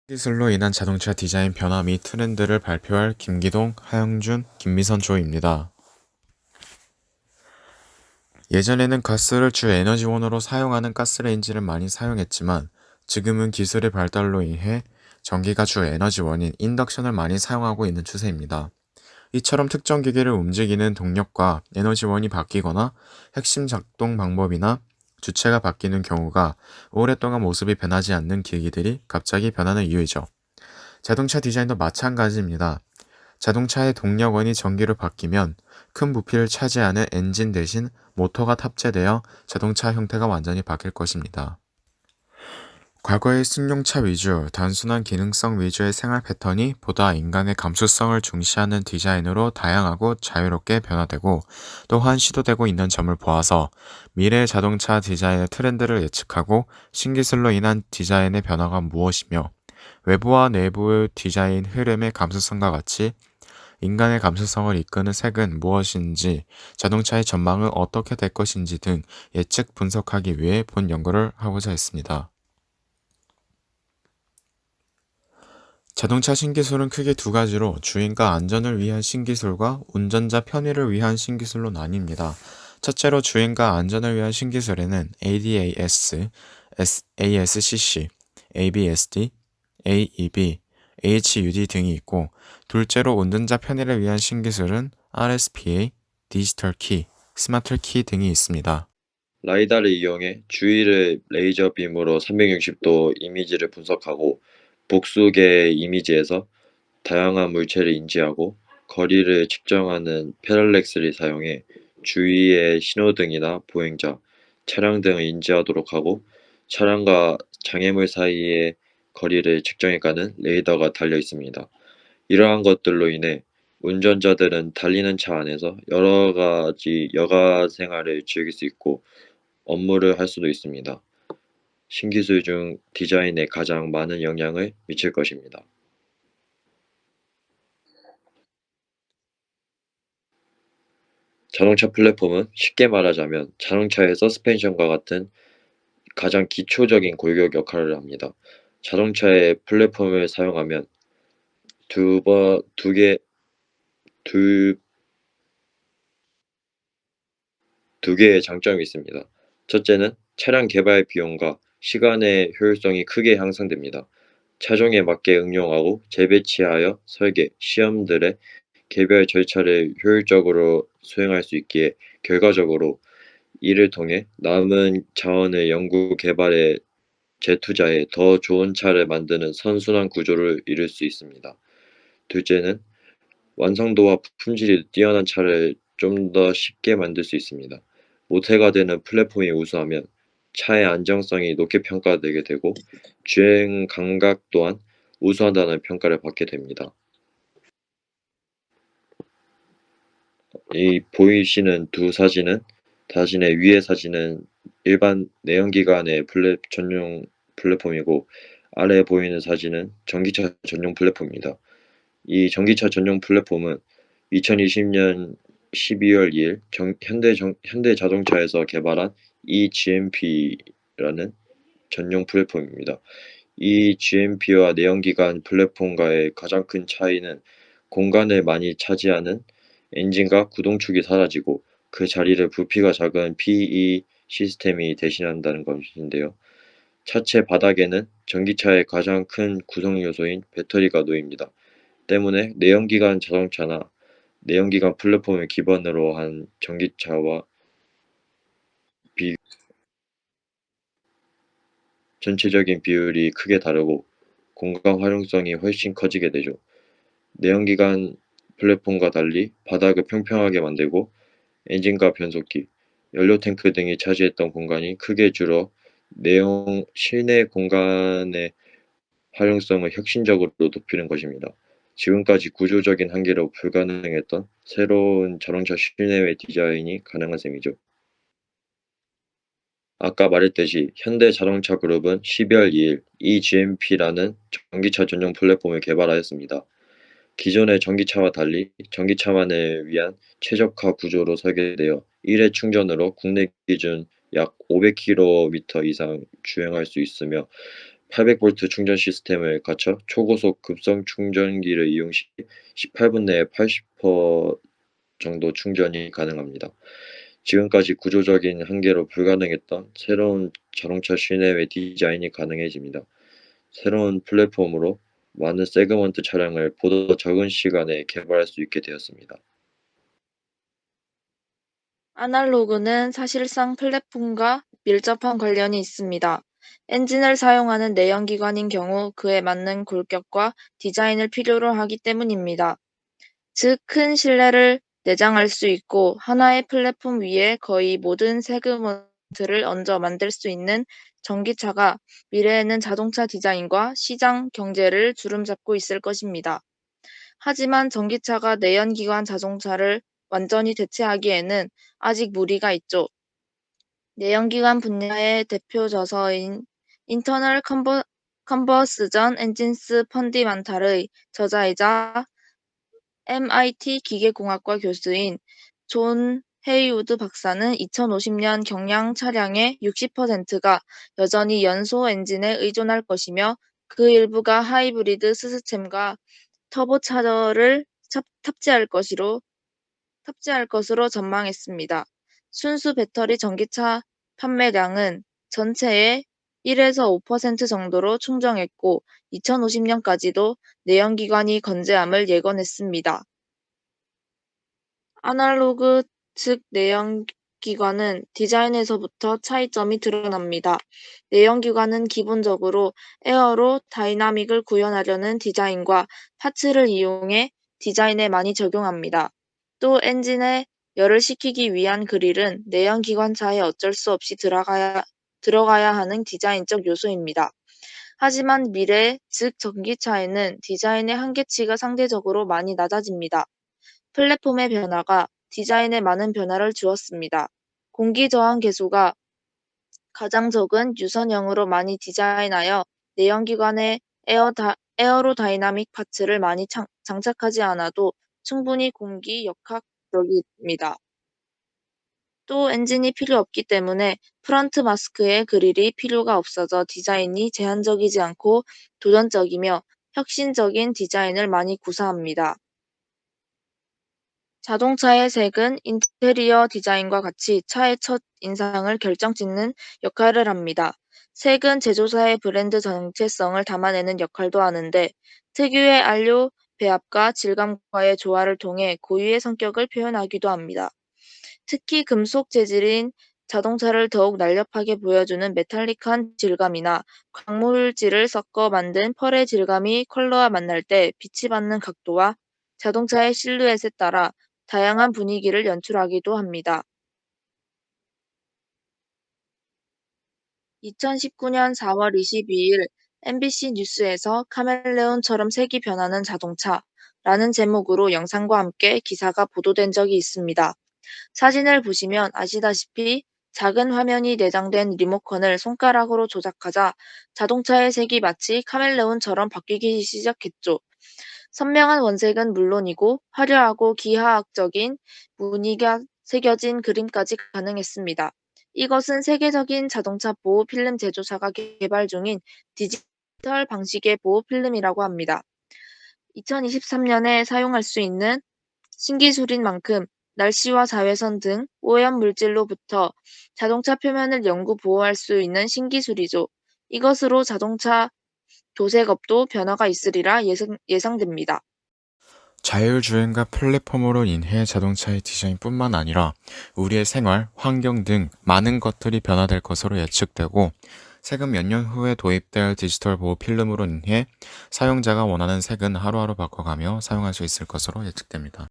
기술로 인한 자동차 디자인 변화 및 트렌드를 발표할 김기동, 하영준, 김미선 조입니다. 예전에는 가스를 주 에너지원으로 사용하는 가스레인지를 많이 사용했지만 지금은 기술의 발달로 인해 전기가 주 에너지원인 인덕션을 많이 사용하고 있는 추세입니다. 이처럼 특정 기계를 움직이는 동력과 에너지원이 바뀌거나 핵심 작동 방법이나 주체가 바뀌는 경우가 오랫동안 모습이 변하지 않는 기기들이 갑자기 변하는 이유이죠. 자동차 디자인도 마찬가지입니다. 자동차의 동력원이 전기로 바뀌면 큰 부피를 차지하는 엔진 대신 모터가 탑재되어 자동차 형태가 완전히 바뀔 것입니다. 과거의 승용차 위주, 단순한 기능성 위주의 생활 패턴이 보다 인간의 감수성을 중시하는 디자인으로 다양하고 자유롭게 변화되고 또한 시도되고 있는 점을 보아서 미래의 자동차 디자인의 트렌드를 예측하고 신기술로 인한 디자인의 변화가 무엇이며 외부와 내부의 디자인 흐름의 감수성과 같이 인간의 감수성을 이끄는 색은 무엇인지, 자동차의 전망은 어떻게 될 것인지 등 예측 분석하기 위해 본 연구를 하고자 했습니다. 자동차 신기술은 크게 두 가지로 주행과 안전을 위한 신기술과 운전자 편의를 위한 신기술로 나뉩니다. 첫째로 주행과 안전을 위한 신기술에는 ADAS, ASCC, ABSD, AEB, HUD 등이 있고, 둘째로 운전자 편의를 위한 신기술은 RSPA, 디지털 키, 스마트 키 등이 있습니다. 라이다를 이용해 주위를 레이저 빔으로 360도 이미지를 분석하고 복수계의 이미지에서 다양한 물체를 인지하고 거리를 측정하는 패럴렉스를 사용해 주위의 신호등이나 보행자, 차량 등을 인지하도록 하고 차량과 장애물 사이의 거리를 측정해가는 레이더가 달려 있습니다. 이러한 것들로 인해 운전자들은 달리는 차 안에서 여러 가지 여가 생활을 즐길 수 있고 업무를 할 수도 있습니다. 신기술 중 디자인에 가장 많은 영향을 미칠 것입니다. 자동차 플랫폼은 쉽게 말하자면 자동차의 서스펜션과 같은 가장 기초적인 골격 역할을 합니다. 자동차의 플랫폼을 사용하면 두 번, 두 개, 두, 두 개의 장점이 있습니다. 첫째는 차량 개발 비용과 시간의 효율성이 크게 향상됩니다. 차종에 맞게 응용하고 재배치하여 설계, 시험들의 개별 절차를 효율적으로 수행할 수 있기에 결과적으로 이를 통해 남은 자원을 연구 개발에 재투자해 더 좋은 차를 만드는 선순환 구조를 이룰 수 있습니다. 둘째는 완성도와 품질이 뛰어난 차를 좀 더 쉽게 만들 수 있습니다. 모태가 되는 플랫폼이 우수하면 차의 안정성이 높게 평가되게 되고 주행 감각 또한 우수하다는 평가를 받게 됩니다. 이 보이시는 두 사진은 사진의 위의 사진은 일반 내연기관의 전용 플랫폼이고 아래 보이는 사진은 전기차 전용 플랫폼입니다. 이 전기차 전용 플랫폼은 2020년 12월 2일 현대 자동차에서 개발한 eGMP라는 전용 플랫폼입니다. 이 GMP와 내연기관 플랫폼과의 가장 큰 차이는 공간을 많이 차지하는 엔진과 구동축이 사라지고 그 자리를 부피가 작은 PE 시스템이 대신한다는 것인데요. 차체 바닥에는 전기차의 가장 큰 구성 요소인 배터리가 놓입니다. 때문에 내연기관 자동차나 내연기관 플랫폼을 기반으로 한 전기차와 비 전체적인 비율이 크게 다르고 공간 활용성이 훨씬 커지게 되죠. 내연기관 플랫폼과 달리 바닥을 평평하게 만들고 엔진과 변속기, 연료 탱크 등이 차지했던 공간이 크게 줄어 실내 공간의 활용성을 혁신적으로 높이는 것입니다. 지금까지 구조적인 한계로 불가능했던 새로운 자동차 실내외 디자인이 가능한 셈이죠. 아까 말했듯이 현대자동차 그룹은 12월 2일 eGMP라는 전기차 전용 플랫폼을 개발하였습니다. 기존의 전기차와 달리 전기차만을 위한 최적화 구조로 설계되어 1회 충전으로 국내 기준 약 500km 이상 주행할 수 있으며 800V 충전 시스템을 갖춰 초고속 급성 충전기를 이용 시 18분 내에 80% 정도 충전이 가능합니다. 지금까지 구조적인 한계로 불가능했던 새로운 자동차 실내외 디자인이 가능해집니다. 새로운 플랫폼으로 많은 세그먼트 차량을 보다 적은 시간에 개발할 수 있게 되었습니다. 아날로그는 사실상 플랫폼과 밀접한 관련이 있습니다. 엔진을 사용하는 내연기관인 경우 그에 맞는 골격과 디자인을 필요로 하기 때문입니다. 즉, 큰 실내를 내장할 수 있고 하나의 플랫폼 위에 거의 모든 세그먼트를 얹어 만들 수 있는 전기차가 미래에는 자동차 디자인과 시장 경제를 주름잡고 있을 것입니다. 하지만 전기차가 내연기관 자동차를 완전히 대체하기에는 아직 무리가 있죠. 내연기관 분야의 대표 저서인 인터널 컨버스전 엔진스 펀디만탈의 저자이자 MIT 기계공학과 교수인 존 헤이우드 박사는 2050년 경량 차량의 60%가 여전히 연소 엔진에 의존할 것이며 그 일부가 하이브리드 시스템과 터보차저를 탑재할 것으로 전망했습니다. 순수 배터리 전기차 판매량은 전체의 1에서 5% 정도로 충정했고 2050년까지도 내연기관이 건재함을 예견했습니다. 아날로그 즉 내연기관은 디자인에서부터 차이점이 드러납니다. 내연기관은 기본적으로 에어로 다이나믹을 구현하려는 디자인과 파츠를 이용해 디자인에 많이 적용합니다. 또 엔진에 열을 식히기 위한 그릴은 내연기관차에 어쩔 수 없이 들어가야 하는 디자인적 요소입니다. 하지만 미래 즉 전기차에는 디자인의 한계치가 상대적으로 많이 낮아집니다. 플랫폼의 변화가 디자인에 많은 변화를 주었습니다. 공기저항 계수가 가장 적은 유선형으로 많이 디자인하여 내연기관에 에어로다이나믹 파츠를 많이 장착하지 않아도 충분히 공기 역학적입니다. 또 엔진이 필요 없기 때문에 프런트 마스크에 그릴이 필요가 없어져 디자인이 제한적이지 않고 도전적이며 혁신적인 디자인을 많이 구사합니다. 자동차의 색은 인테리어 디자인과 같이 차의 첫 인상을 결정짓는 역할을 합니다. 색은 제조사의 브랜드 정체성을 담아내는 역할도 하는데 특유의 안료 배합과 질감과의 조화를 통해 고유의 성격을 표현하기도 합니다. 특히 금속 재질인 자동차를 더욱 날렵하게 보여주는 메탈릭한 질감이나 광물질을 섞어 만든 펄의 질감이 컬러와 만날 때 빛이 받는 각도와 자동차의 실루엣에 따라 다양한 분위기를 연출하기도 합니다. 2019년 4월 22일 MBC 뉴스에서 카멜레온처럼 색이 변하는 자동차라는 제목으로 영상과 함께 기사가 보도된 적이 있습니다. 사진을 보시면 아시다시피 작은 화면이 내장된 리모컨을 손가락으로 조작하자 자동차의 색이 마치 카멜레온처럼 바뀌기 시작했죠. 선명한 원색은 물론이고 화려하고 기하학적인 무늬가 새겨진 그림까지 가능했습니다. 이것은 세계적인 자동차 보호 필름 제조사가 개발 중인 디지털 방식의 보호 필름이라고 합니다. 2023년에 사용할 수 있는 신기술인 만큼 날씨와 자외선 등 오염 물질로부터 자동차 표면을 영구 보호할 수 있는 신기술이죠. 이것으로 자동차 도색업도 변화가 있으리라 예상됩니다. 자율주행과 플랫폼으로 인해 자동차의 디자인뿐만 아니라 우리의 생활, 환경 등 많은 것들이 변화될 것으로 예측되고, 색은 몇 년 후에 도입될 디지털 보호 필름으로 인해 사용자가 원하는 색은 하루하루 바꿔가며 사용할 수 있을 것으로 예측됩니다.